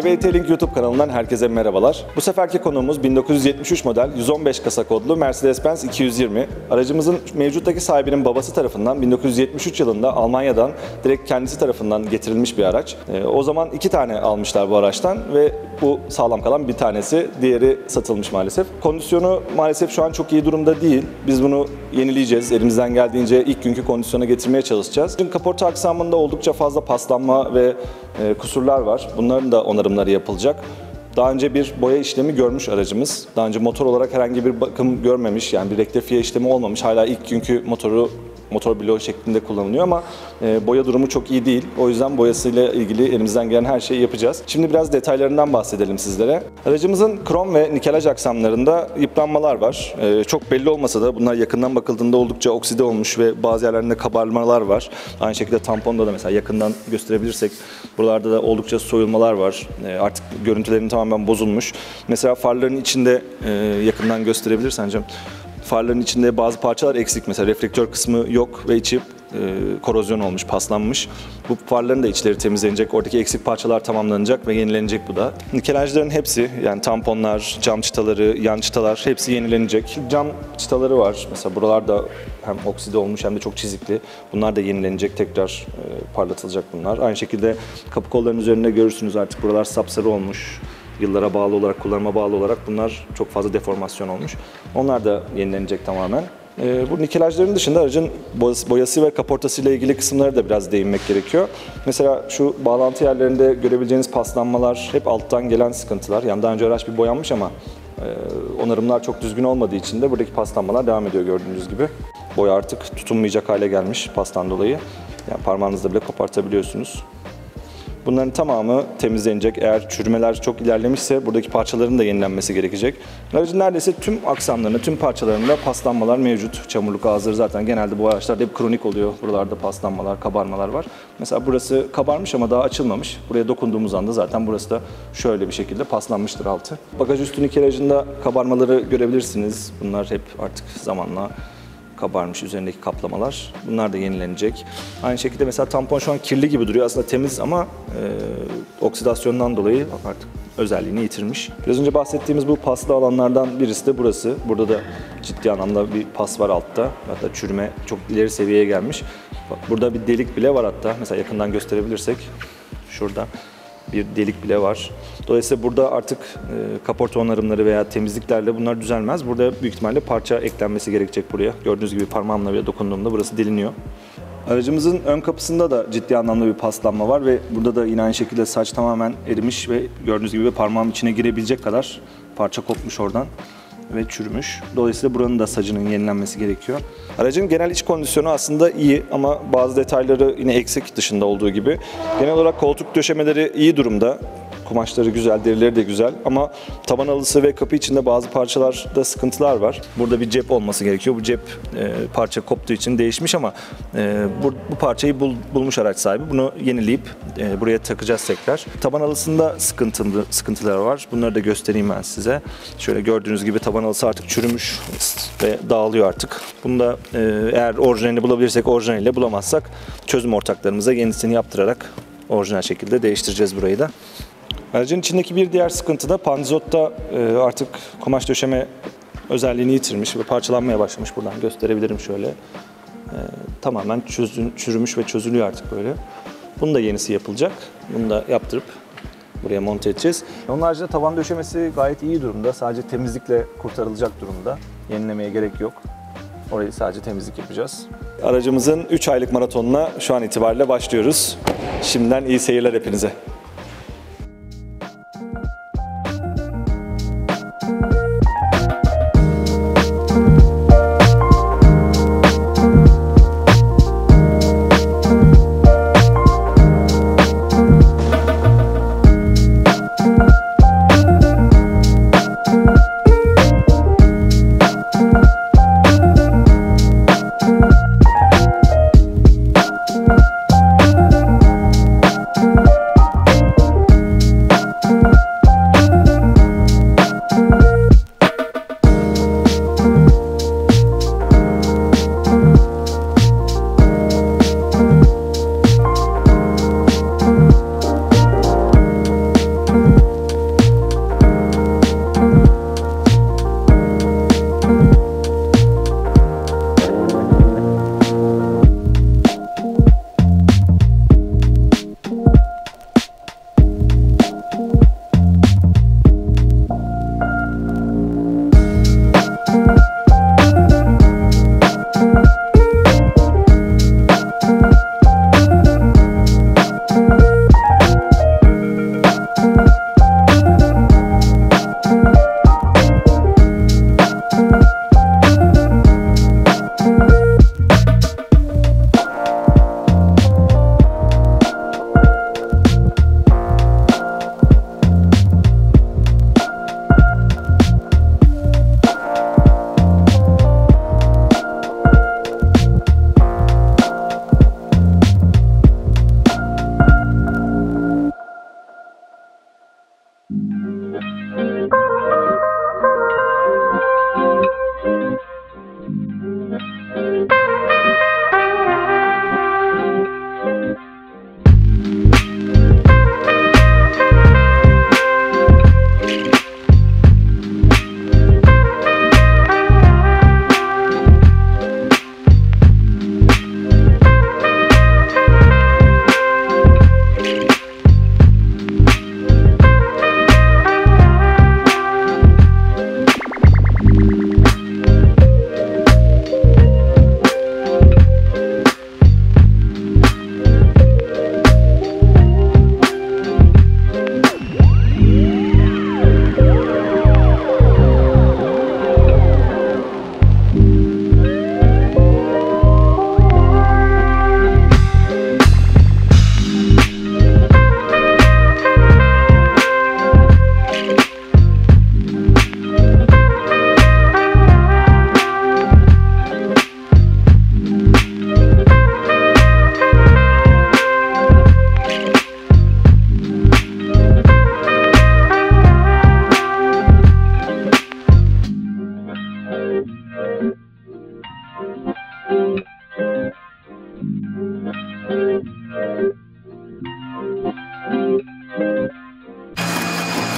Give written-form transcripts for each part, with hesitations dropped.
TBT Link YouTube kanalından herkese merhabalar. Bu seferki konuğumuz 1973 model 115 kasa kodlu Mercedes-Benz 220. Aracımızın mevcuttaki sahibinin babası tarafından 1973 yılında Almanya'dan direkt kendisi tarafından getirilmiş bir araç. O zaman 2 tane almışlar bu araçtan ve bu sağlam kalan bir tanesi, diğeri satılmış maalesef. Kondisyonu maalesef şu an çok iyi durumda değil. Biz bunu yenileyeceğiz. Elimizden geldiğince ilk günkü kondisyona getirmeye çalışacağız. Kaporta aksamında oldukça fazla paslanma ve kusurlar var. Bunların da onarımları yapılacak. Daha önce bir boya işlemi görmüş aracımız. Daha önce motor olarak herhangi bir bakım görmemiş, yani bir rektifiye işlemi olmamış. Hala ilk günkü motor bloğu şeklinde kullanılıyor ama boya durumu çok iyi değil. O yüzden boyasıyla ilgili elimizden gelen her şeyi yapacağız. Şimdi biraz detaylarından bahsedelim sizlere. Aracımızın krom ve nikelaj aksamlarında yıpranmalar var. Çok belli olmasa da bunlar yakından bakıldığında oldukça okside olmuş ve bazı yerlerinde kabarmalar var. Aynı şekilde tamponda da mesela yakından gösterebilirsek buralarda da oldukça soyulmalar var. Artık görüntülerin tamamen bozulmuş. Mesela farların içinde yakından gösterebilirsen Cem. Farların içinde bazı parçalar eksik. Mesela reflektör kısmı yok ve içi korozyon olmuş, paslanmış. Bu farların da içleri temizlenecek. Oradaki eksik parçalar tamamlanacak ve yenilenecek bu da. Nikelajların hepsi, yani tamponlar, cam çıtaları, yan çıtalar hepsi yenilenecek. Cam çıtaları var. Mesela buralarda hem okside olmuş hem de çok çizikli. Bunlar da yenilenecek. Tekrar parlatılacak bunlar. Aynı şekilde kapı kollarının üzerinde görürsünüz artık buralar sapsarı olmuş. Yıllara bağlı olarak, kullanıma bağlı olarak bunlar çok fazla deformasyon olmuş. Onlar da yenilenecek tamamen. Bu nikelajların dışında aracın boyası ve kaportasıyla ilgili kısımlara da biraz değinmek gerekiyor. Mesela şu bağlantı yerlerinde görebileceğiniz paslanmalar hep alttan gelen sıkıntılar. Yani daha önce araç bir boyanmış ama onarımlar çok düzgün olmadığı için de buradaki paslanmalar devam ediyor gördüğünüz gibi. Boya artık tutunmayacak hale gelmiş pastan dolayı. Yani parmağınızla bile kopartabiliyorsunuz. Bunların tamamı temizlenecek. Eğer çürümeler çok ilerlemişse buradaki parçaların da yenilenmesi gerekecek. Aracın neredeyse tüm aksamlarında, tüm parçalarında paslanmalar mevcut. Çamurluk ağızları zaten genelde bu araçlarda hep kronik oluyor. Buralarda paslanmalar, kabarmalar var. Mesela burası kabarmış ama daha açılmamış. Buraya dokunduğumuz anda zaten burası da şöyle bir şekilde paslanmıştır altı. Bagaj üstü nikelajında kabarmaları görebilirsiniz. Bunlar hep artık zamanla kabarmış üzerindeki kaplamalar. Bunlar da yenilenecek. Aynı şekilde mesela tampon şu an kirli gibi duruyor. Aslında temiz ama oksidasyondan dolayı artık özelliğini yitirmiş. Biraz önce bahsettiğimiz bu paslı alanlardan birisi de burası. Burada da ciddi anlamda bir pas var altta. Hatta çürüme çok ileri seviyeye gelmiş. Bak, burada bir delik bile var hatta. Mesela yakından gösterebilirsek. Şurada bir delik bile var. Dolayısıyla burada artık kaporta onarımları veya temizliklerle bunlar düzelmez. Burada büyük ihtimalle parça eklenmesi gerekecek buraya. Gördüğünüz gibi parmağımla bile dokunduğumda burası deliniyor. Aracımızın ön kapısında da ciddi anlamda bir paslanma var ve burada da yine aynı şekilde saç tamamen erimiş ve gördüğünüz gibi parmağım içine girebilecek kadar parça kopmuş oradan ve çürümüş. Dolayısıyla buranın da sacının yenilenmesi gerekiyor. Aracın genel iç kondisyonu aslında iyi ama bazı detayları yine eksik dışında olduğu gibi. Genel olarak koltuk döşemeleri iyi durumda. Kumaşları güzel, derileri de güzel ama taban halısı ve kapı içinde bazı parçalarda sıkıntılar var. Burada bir cep olması gerekiyor. Bu cep parça koptuğu için değişmiş ama bu parçayı bulmuş araç sahibi. Bunu yenileyip buraya takacağız tekrar. Taban halısında sıkıntılar var. Bunları da göstereyim ben size. Şöyle gördüğünüz gibi taban halısı artık çürümüş ve dağılıyor artık. Bunu da eğer orijinalini bulabilirsek orijinaliyle, bulamazsak çözüm ortaklarımıza yenisini yaptırarak orijinal şekilde değiştireceğiz burayı da. Aracın içindeki bir diğer sıkıntı da pandizotta artık kumaş döşeme özelliğini yitirmiş ve parçalanmaya başlamış. Buradan gösterebilirim şöyle. Tamamen çürümüş ve çözülüyor artık böyle. Bunun da yenisi yapılacak. Bunu da yaptırıp buraya monte edeceğiz. Onun haricinde tavan döşemesi gayet iyi durumda. Sadece temizlikle kurtarılacak durumda. Yenilemeye gerek yok. Orayı sadece temizlik yapacağız. Aracımızın 3 aylık maratonuna şu an itibariyle başlıyoruz. Şimdiden iyi seyirler hepinize.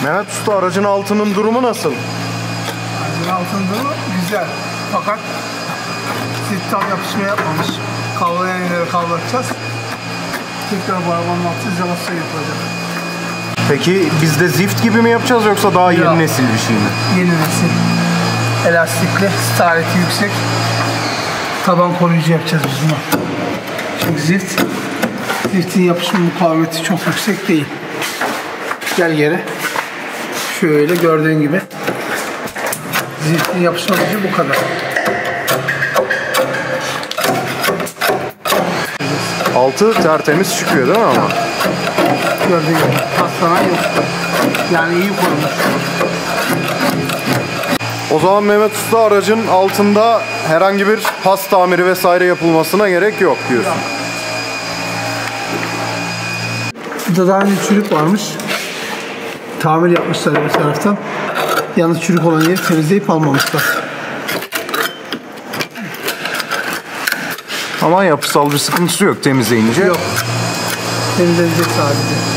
Mehmet Usta, aracın altının durumu nasıl? Aracın altının durumu güzel. Fakat tam yapışma yapmamış. Kavrulayan yerleri kavratacağız. Tekrar bu arabanın altı izolasyon yapılacak. Peki biz de zift gibi mi yapacağız yoksa daha yeni nesil bir şey mi? Yeni nesil. Elastikli, stareti yüksek. Taban koruyucu yapacağız biz bunu. Çünkü ziftin yapışma mukavemeti çok yüksek değil. Gel geri. Şöyle gördüğün gibi. Ziftin yapışma gücü bu kadar. Altı tertemiz çıkıyor değil mi ama? Gördüğün gibi. Paslanan yok. Yani iyi korunmuş. O zaman Mehmet Usta, aracın altında herhangi bir pas tamiri vesaire yapılmasına gerek yok diyorsun. Burada daha önce çürük varmış. Tamir yapmışlar bir taraftan. Yalnız çürük olan yeri temizleyip almamışlar. Ama yapısal bir sıkıntısı yok temizleyince. Yok. Temizlenecek sadece.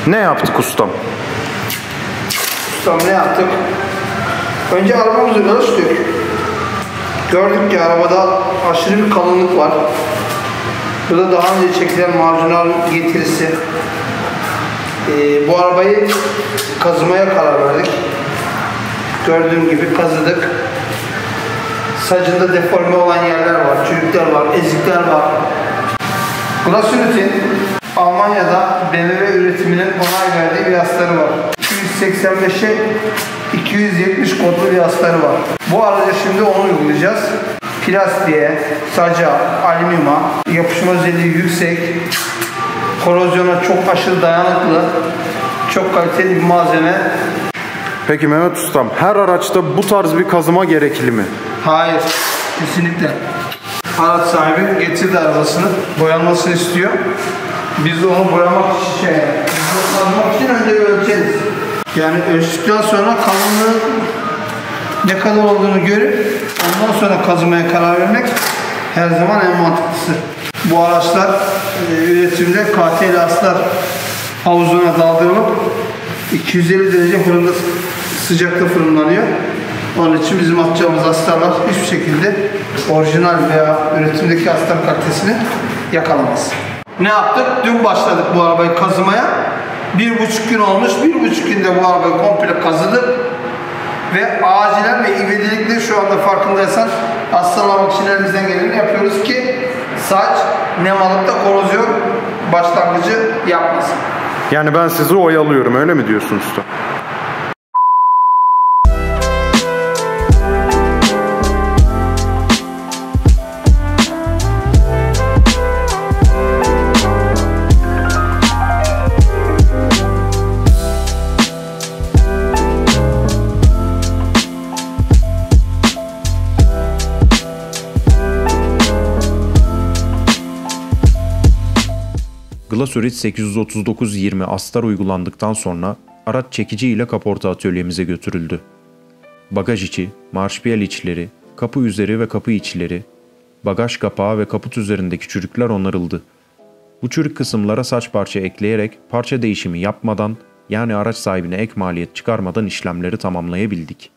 Ne yaptık ustam? Ustam ne yaptık? Önce arabamızı ölçtük. Gördük ki arabada aşırı bir kalınlık var. Burada daha önce çekilen marjinal getirisi. Bu arabayı kazımaya karar verdik. Gördüğün gibi kazıdık. Sacında deforme olan yerler var, çürükler var, ezikler var. Glasurit'in Almanya'da BMW üretiminin onay verdiği viasları var. 285'e 270 kodlu viasları var. Bu araca şimdi onu uygulayacağız. Plastiğe, saca, alüminyuma, yapışma özelliği yüksek, korozyona çok aşırı dayanıklı, çok kaliteli bir malzeme. Peki Mehmet Ustam, her araçta bu tarz bir kazıma gerekli mi? Hayır, kesinlikle. Araç sahibi getirdi arabasını, boyanmasını istiyor. Biz onu boyamak için kazmak için önce ölçeriz. Yani ölçtükten sonra kalınlığı ne kadar olduğunu görüp ondan sonra kazımaya karar vermek her zaman en mantıklısı. Bu araçlar üretimde KTL aslar havuzuna daldırılıp 250 derece fırında sıcakta fırınlanıyor. Onun için bizim atacağımız astarlar hiçbir şekilde orijinal veya üretimdeki astar kalitesini yakalamaz. Ne yaptık? Dün başladık bu arabayı kazımaya. 1,5 gün olmuş. 1,5 günde bu arabayı komple kazıdık. Ve acilen ve ivedilikle şu anda farkındaysan astarlamak için elimizden geleni yapıyoruz ki saç nem alıp da korozyon başlangıcı yapmasın. Yani ben sizi oyalıyorum, öyle mi diyorsun usta? Glasurit 839-20 astar uygulandıktan sonra araç çekici ile kaporta atölyemize götürüldü. Bagaj içi, marşpiyel içleri, kapı üzeri ve kapı içleri, bagaj kapağı ve kaput üzerindeki çürükler onarıldı. Bu çürük kısımlara saç parça ekleyerek parça değişimi yapmadan, yani araç sahibine ek maliyet çıkarmadan işlemleri tamamlayabildik.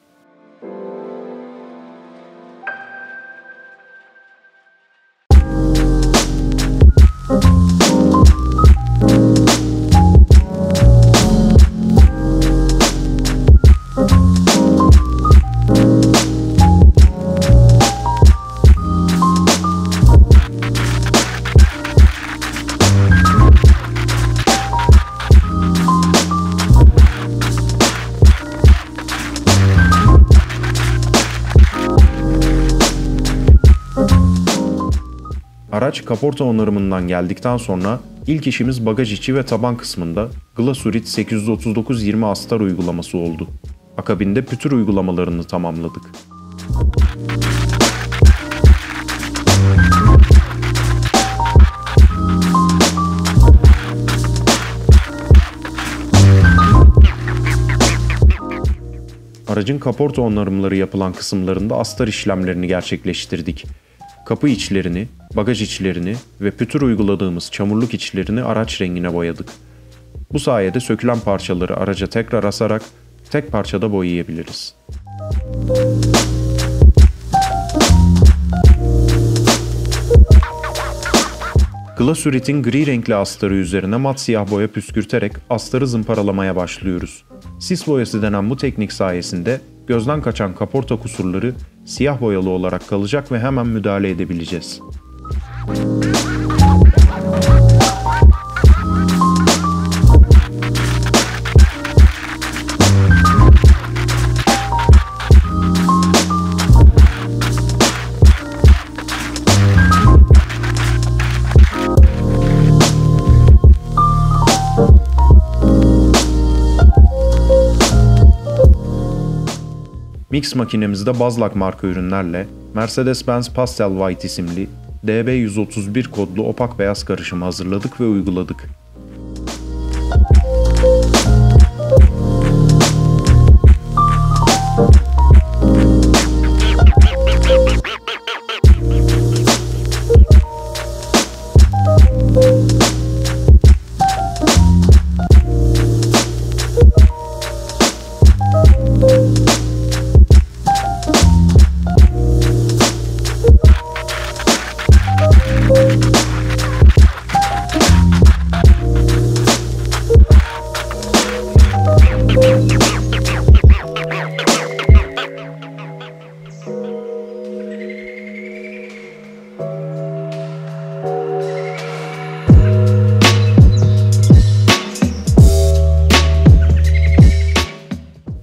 Araç kaporta onarımından geldikten sonra ilk işimiz bagaj içi ve taban kısmında Glasurit 839-20 astar uygulaması oldu. Akabinde pütür uygulamalarını tamamladık. Aracın kaporta onarımları yapılan kısımlarında astar işlemlerini gerçekleştirdik. Kapı içlerini, bagaj içlerini ve pütür uyguladığımız çamurluk içlerini araç rengine boyadık. Bu sayede sökülen parçaları araca tekrar asarak tek parçada boyayabiliriz. Glasurit'in gri renkli astarı üzerine mat siyah boya püskürterek astarı zımparalamaya başlıyoruz. Sis boyası denen bu teknik sayesinde gözden kaçan kaporta kusurları siyah boyalı olarak kalacak ve hemen müdahale edebileceğiz. Mix makinemizde Bazlak marka ürünlerle Mercedes-Benz Pastel White isimli DB131 kodlu opak beyaz karışımı hazırladık ve uyguladık.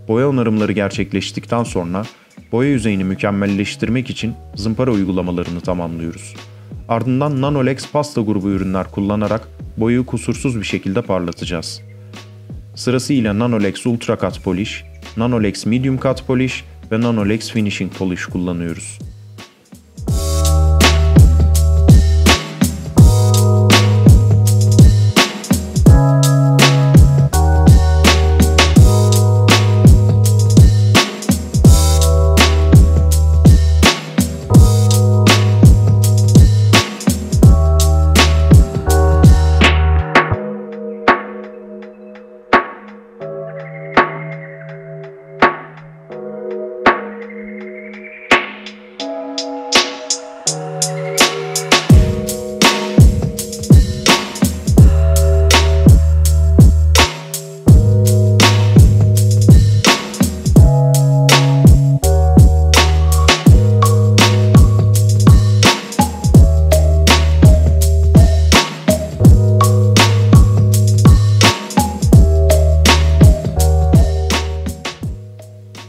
Boya onarımları gerçekleştikten sonra boya yüzeyini mükemmelleştirmek için zımpara uygulamalarını tamamlıyoruz. Ardından Nanolex pasta grubu ürünler kullanarak boyayı kusursuz bir şekilde parlatacağız. Sırasıyla Nanolex Ultra Cut Polish, Nanolex Medium Cut Polish ve Nanolex Finishing Polish kullanıyoruz.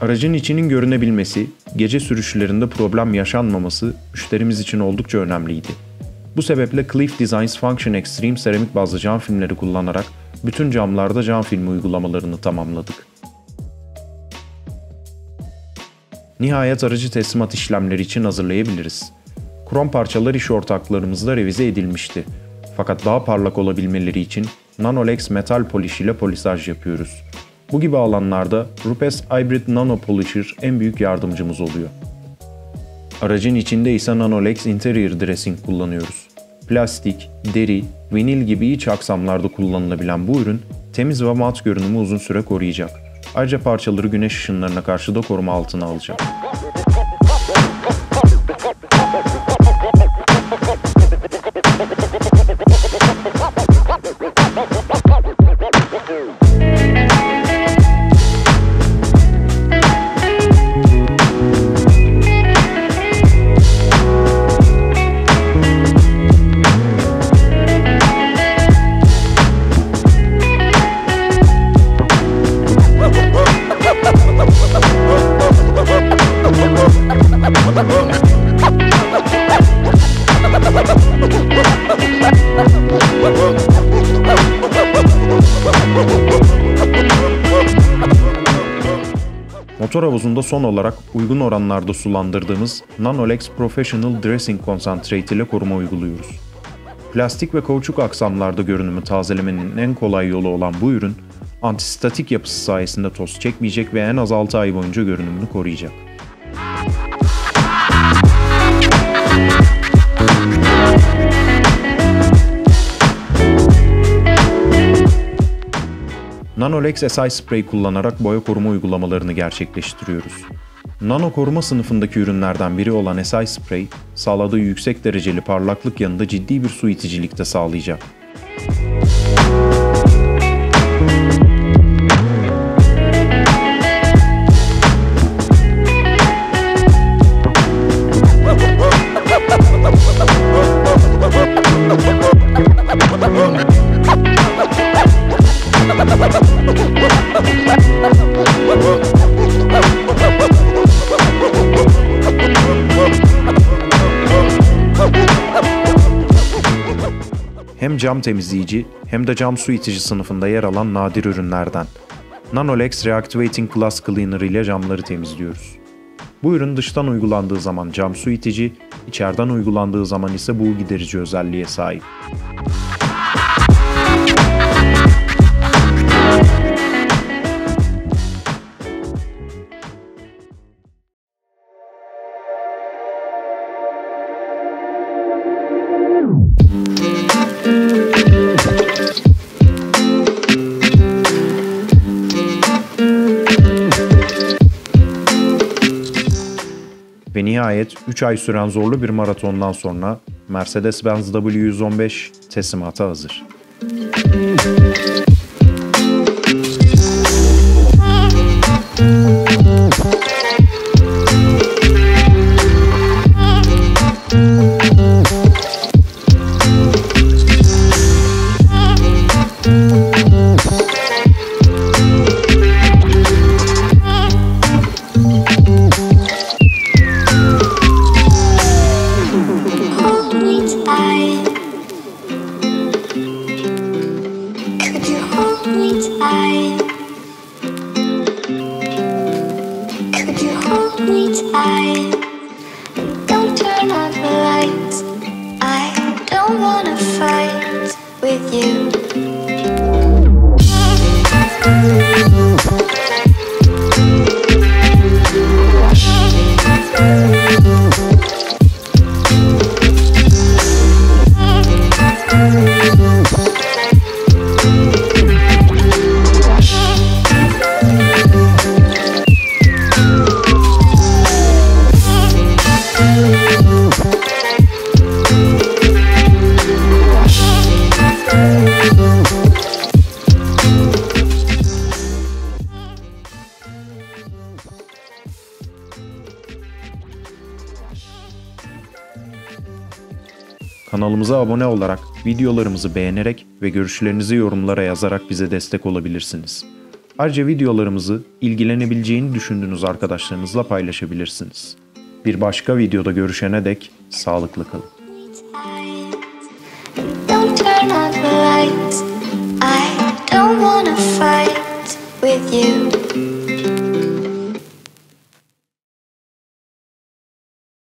Aracın içinin görünebilmesi, gece sürüşlerinde problem yaşanmaması müşterimiz için oldukça önemliydi. Bu sebeple Cliff Designs Function Extreme seramik bazlı cam filmleri kullanarak bütün camlarda cam filmi uygulamalarını tamamladık. Nihayet aracı teslimat işlemleri için hazırlayabiliriz. Krom parçalar iş ortaklarımızla revize edilmişti. Fakat daha parlak olabilmeleri için Nanolex metal polish ile polisaj yapıyoruz. Bu gibi alanlarda Rupes Hybrid Nano Polisher en büyük yardımcımız oluyor. Aracın içinde ise Nanolex Interior Dressing kullanıyoruz. Plastik, deri, vinil gibi iç aksamlarda kullanılabilen bu ürün temiz ve mat görünümü uzun süre koruyacak. Ayrıca parçaları güneş ışınlarına karşı da koruma altına alacak. Motor havuzunda son olarak uygun oranlarda sulandırdığımız Nanolex Professional Dressing Concentrate ile koruma uyguluyoruz. Plastik ve kauçuk aksamlarda görünümü tazelemenin en kolay yolu olan bu ürün, antistatik yapısı sayesinde toz çekmeyecek ve en az 6 ay boyunca görünümünü koruyacak. Nanolex SI Spray kullanarak boya koruma uygulamalarını gerçekleştiriyoruz. Nano koruma sınıfındaki ürünlerden biri olan SI Spray, sağladığı yüksek dereceli parlaklık yanında ciddi bir su iticilik de sağlayacak. Hem cam temizleyici hem de cam su itici sınıfında yer alan nadir ürünlerden. Nanolex Reactivating Glass Cleaner ile camları temizliyoruz. Bu ürün dıştan uygulandığı zaman cam su itici, içeriden uygulandığı zaman ise buğu giderici özelliğe sahip. Ve nihayet 3 ay süren zorlu bir maratondan sonra Mercedes-Benz W115 teslimata hazır. Don't turn on the lights. I don't wanna fight with you. Kanalımıza abone olarak, videolarımızı beğenerek ve görüşlerinizi yorumlara yazarak bize destek olabilirsiniz. Ayrıca videolarımızı ilgilenebileceğini düşündüğünüz arkadaşlarınızla paylaşabilirsiniz. Bir başka videoda görüşene dek sağlıklı kalın. Don't turn on the lights. I don't wanna fight with you.